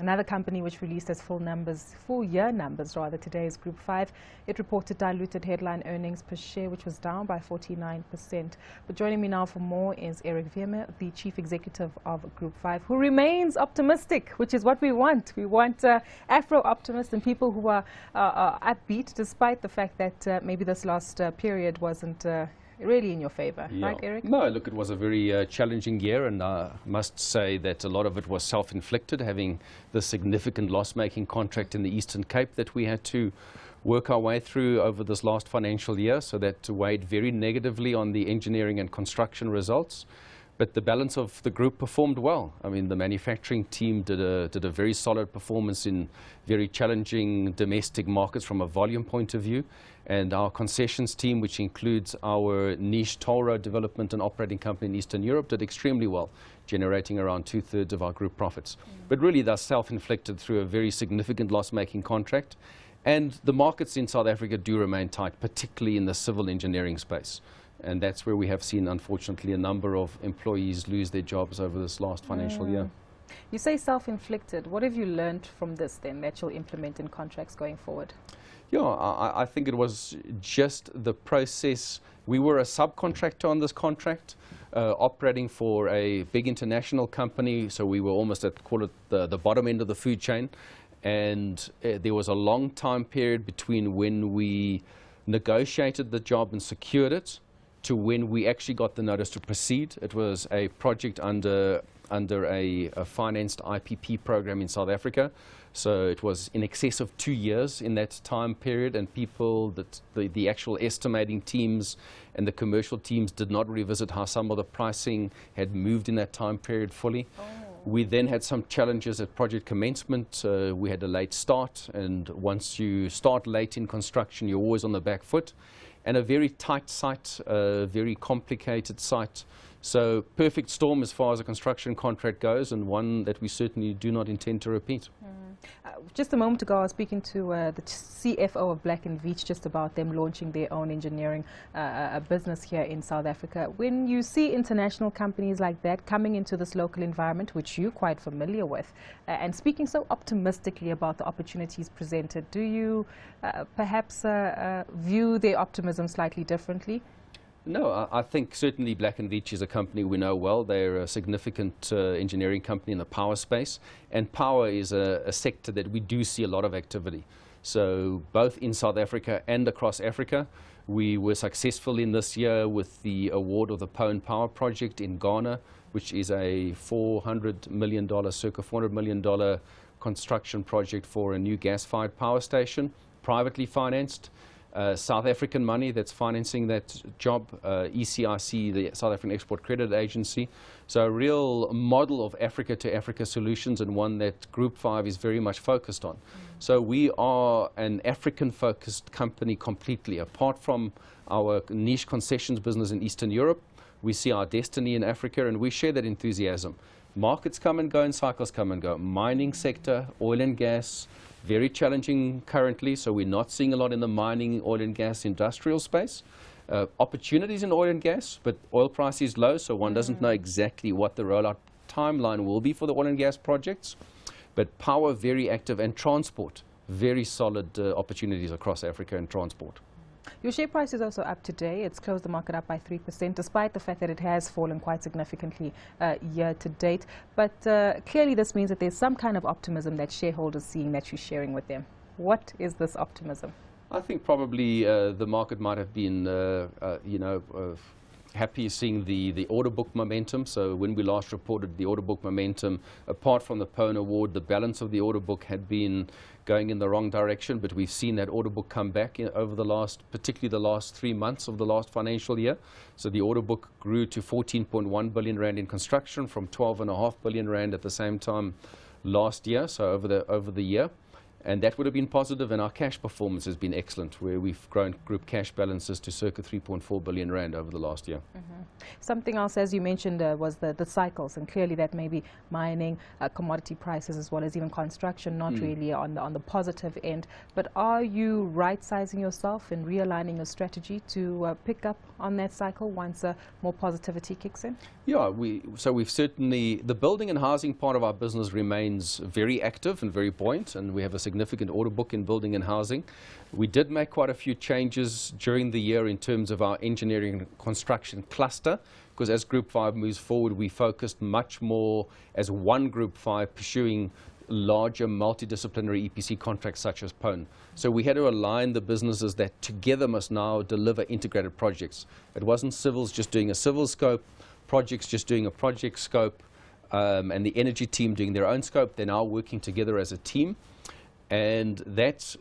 Another company which released its full year numbers rather today is Group 5. It reported diluted headline earnings per share, which was down by 49%. But joining me now for more is Eric Vemer, the Chief Executive of Group 5, who remains optimistic, which is what we want. We want Afro-optimists and people who are upbeat, despite the fact that maybe this last period wasn't really in your favor, right, Eric? No, look, it was a very challenging year, and I must say that a lot of it was self-inflicted, having the significant loss-making contract in the Eastern Cape that we had to work our way through over this last financial year, so that weighed very negatively on the engineering and construction results. But the balance of the group performed well. I mean, the manufacturing team did a very solid performance in very challenging domestic markets from a volume point of view. And our concessions team, which includes our niche toll road development and operating company in Eastern Europe, did extremely well, generating around 2/3 of our group profits. But really, they're self-inflicted through a very significant loss-making contract. And the markets in South Africa do remain tight, particularly in the civil engineering space. And that's where we have seen, unfortunately, a number of employees lose their jobs over this last financial year. You say self-inflicted. What have you learned from this then that you'll implement in contracts going forward? Yeah, I think it was just the process. We were a subcontractor on this contract, operating for a big international company, so we were almost at, call it, the bottom end of the food chain. And there was a long time period between when we negotiated the job and secured it to when we actually got the notice to proceed. It was a project under a financed IPP program in South Africa. So it was in excess of 2 years in that time period, and people, the actual estimating teams and the commercial teams did not revisit how some of the pricing had moved in that time period fully. We then had some challenges at project commencement. We had a late start, and once you start late in construction, you're always on the back foot. And a very tight site, a very complicated site. So perfect storm as far as a construction contract goes, and one that we certainly do not intend to repeat. Just a moment ago, I was speaking to the CFO of Black & Veatch just about them launching their own engineering business here in South Africa. When you see international companies like that coming into this local environment, which you're quite familiar with, and speaking so optimistically about the opportunities presented, do you perhaps view their optimism slightly differently? No, I think certainly Black & Veatch is a company we know well. They're a significant engineering company in the power space, and power is a sector that we do see a lot of activity. So both in South Africa and across Africa, we were successful in this year with the award of the Pone Power Project in Ghana, which is a $400 million, circa $400 million construction project for a new gas-fired power station, privately financed. South African money that's financing that job, ECIC, the South African Export Credit Agency. So a real model of Africa to Africa solutions, and one that Group 5 is very much focused on. So we are an African-focused company completely. Apart from our niche concessions business in Eastern Europe, we see our destiny in Africa, and we share that enthusiasm. Markets come and go and cycles come and go. Mining sector, oil and gas, very challenging currently, so we're not seeing a lot in the mining, oil and gas industrial space. Opportunities in oil and gas, but oil price is low, so one doesn't know exactly what the rollout timeline will be for the oil and gas projects. But power, very active, and transport, very solid opportunities across Africa in transport. Your share price is also up today. It's closed the market up by 3%, despite the fact that it has fallen quite significantly year to date. But clearly this means that there's some kind of optimism that shareholders seeing that you're sharing with them. What is this optimism? I think probably the market might have been, happy seeing the order book momentum. So when we last reported the order book momentum, apart from the Pone Award, the balance of the order book had been going in the wrong direction, but we've seen that order book come back over the particularly the last 3 months of the last financial year. So the order book grew to 14.1 billion rand in construction from 12.5 billion rand at the same time last year, so over the year. And that would have been positive, and our cash performance has been excellent, where we've grown group cash balances to circa 3.4 billion rand over the last year. Something else, as you mentioned, was the cycles, and clearly that may be mining, commodity prices, as well as even construction, not really on the positive end. But are you right-sizing yourself and realigning your strategy to pick up on that cycle once more positivity kicks in? Yeah, we've certainly, the building and housing part of our business remains very active and very buoyant, and we have a significant order book in building and housing. We did make quite a few changes during the year in terms of our engineering and construction cluster, because as Group 5 moves forward, we focused much more as one Group 5 pursuing larger multidisciplinary EPC contracts such as PON. So we had to align the businesses that together must now deliver integrated projects. It wasn't civils just doing a civil scope, projects just doing a project scope, and the energy team doing their own scope. They're now working together as a team, and that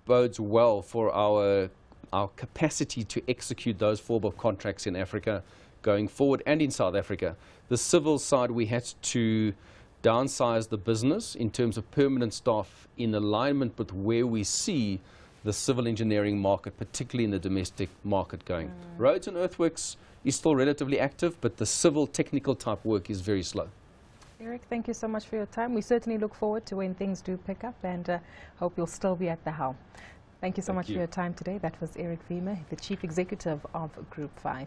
bodes well for our capacity to execute those form of contracts in Africa going forward and in South Africa. The civil side, we had to downsize the business in terms of permanent staff in alignment with where we see the civil engineering market, particularly in the domestic market, going. Roads and earthworks is still relatively active, but the civil technical type work is very slow. Eric, thank you so much for your time. We certainly look forward to when things do pick up, and hope you'll still be at the helm. Thank you so much for your time today. That was Eric Vemer, the Chief Executive of Group 5.